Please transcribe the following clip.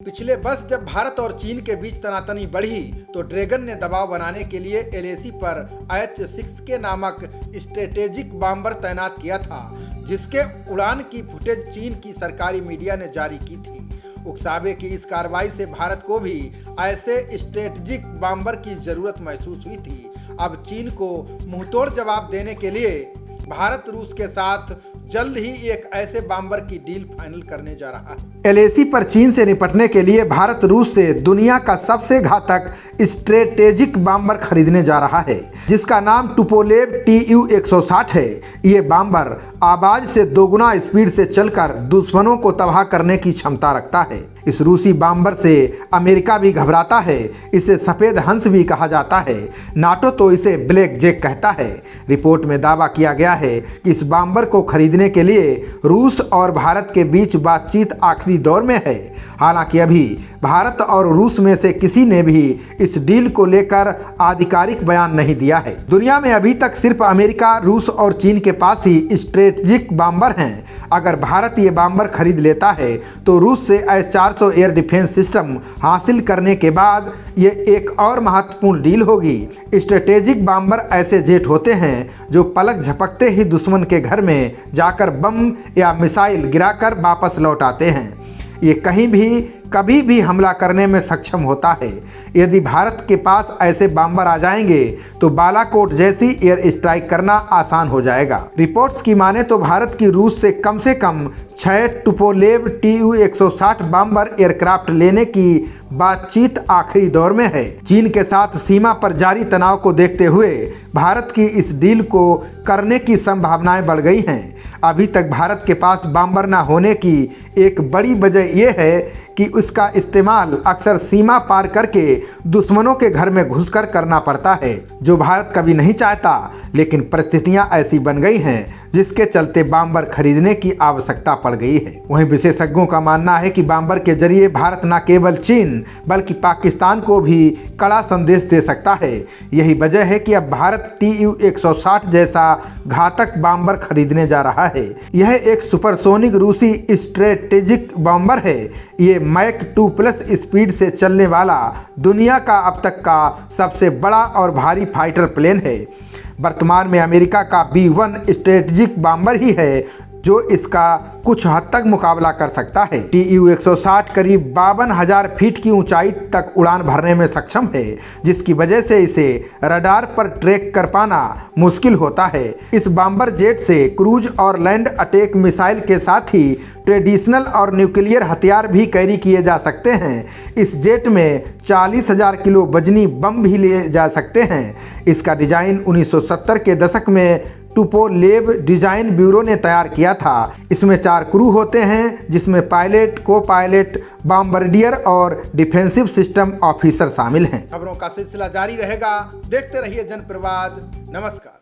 पिछले वर्ष जब भारत और चीन के बीच तनातनी बढ़ी तो ड्रैगन ने दबाव बनाने के लिए एलएसी पर H-6K नामक स्ट्रेटेजिक बॉम्बर तैनात किया था, जिसके उड़ान की फुटेज चीन की सरकारी मीडिया ने जारी की थी। उकसावे की इस कार्रवाई से भारत को भी ऐसे स्ट्रेटेजिक बॉम्बर की जरूरत महसूस हुई थी। अब चीन को मुंहतोड़ जवाब देने के लिए भारत रूस के साथ जल्द ही एक ऐसे बॉम्बर की डील फाइनल करने जा रहा है। एलएसी पर चीन से निपटने के लिए भारत रूस से दुनिया का सबसे घातक स्ट्रेटेजिक बॉम्बर खरीदने जा रहा है, जिसका नाम टुपोलेव Tu-160 है। ये बॉम्बर आवाज से दोगुना स्पीड से चलकर दुश्मनों को तबाह करने की क्षमता रखता है। इस रूसी बॉम्बर से अमेरिका भी घबराता है। इसे सफेद हंस भी कहा जाता है। नाटो तो इसे ब्लैक जैक कहता है। रिपोर्ट में दावा किया गया है कि इस बॉम्बर को खरीदने के लिए रूस और भारत के बीच बातचीत आखिरी दौर में है। हालांकि अभी भारत और रूस में से किसी ने भी इस डील को लेकर आधिकारिक बयान नहीं दिया है। दुनिया में अभी तक सिर्फ अमेरिका, रूस और चीन के पास ही स्ट्रेटेजिक बॉम्बर हैं। अगर भारत ये बॉम्बर खरीद लेता है तो रूस से S-400 एयर डिफेंस सिस्टम हासिल करने के बाद ये एक और महत्वपूर्ण डील होगी। स्ट्रेटेजिक बॉम्बर ऐसे जेट होते हैं जो पलक झपकते ही दुश्मन के घर में जाकर बम या मिसाइल गिराकर वापस लौट आते हैं। ये कहीं भी कभी भी हमला करने में सक्षम होता है। यदि भारत के पास ऐसे बॉम्बर आ जाएंगे तो बालाकोट जैसी एयर स्ट्राइक करना आसान हो जाएगा। रिपोर्ट्स की माने तो भारत की रूस से कम 6 टुपोलेव Tu-160 बॉम्बर एयरक्राफ्ट लेने की बातचीत आखिरी दौर में है। चीन के साथ सीमा पर जारी तनाव को देखते हुए भारत की इस डील को करने की संभावनाएं बढ़ गई हैं। अभी तक भारत के पास बॉम्बर न होने की एक बड़ी वजह यह है कि उसका इस्तेमाल अक्सर सीमा पार करके दुश्मनों के घर में घुसकर करना पड़ता है, जो भारत कभी नहीं चाहता। लेकिन परिस्थितियां ऐसी बन गई हैं जिसके चलते बॉम्बर खरीदने की आवश्यकता पड़ गई है। वहीं विशेषज्ञों का मानना है कि बॉम्बर के जरिए भारत न केवल चीन बल्कि पाकिस्तान को भी कड़ा संदेश दे सकता है। यही वजह है कि अब भारत Tu-160 जैसा घातक बॉम्बर खरीदने जा रहा है। यह एक सुपरसोनिक रूसी स्ट्रेटेजिक बॉम्बर है। ये मैक 2+ स्पीड से चलने वाला दुनिया का अब तक का सबसे बड़ा और भारी फाइटर प्लेन है। वर्तमान में अमेरिका का B-1 स्ट्रेटेजिक बॉम्बर ही है जो इसका कुछ हद तक मुकाबला कर सकता है। Tu-160 करीब 52,000 फीट की ऊंचाई तक उड़ान भरने में सक्षम है, जिसकी वजह से इसे रडार पर ट्रैक कर पाना मुश्किल होता है। इस बॉम्बर जेट से क्रूज और लैंड अटैक मिसाइल के साथ ही ट्रेडिशनल और न्यूक्लियर हथियार भी कैरी किए जा सकते हैं। इस जेट में 40,000 किलो वजनी बम भी लिए जा सकते हैं। इसका डिजाइन 1970 के दशक में टुपोलेव डिजाइन ब्यूरो ने तैयार किया था। इसमें 4 क्रू होते हैं, जिसमें पायलट, को पायलट, बॉम्बार्डियर और डिफेंसिव सिस्टम ऑफिसर शामिल हैं। खबरों का सिलसिला जारी रहेगा। देखते रहिए जनप्रवाद। नमस्कार।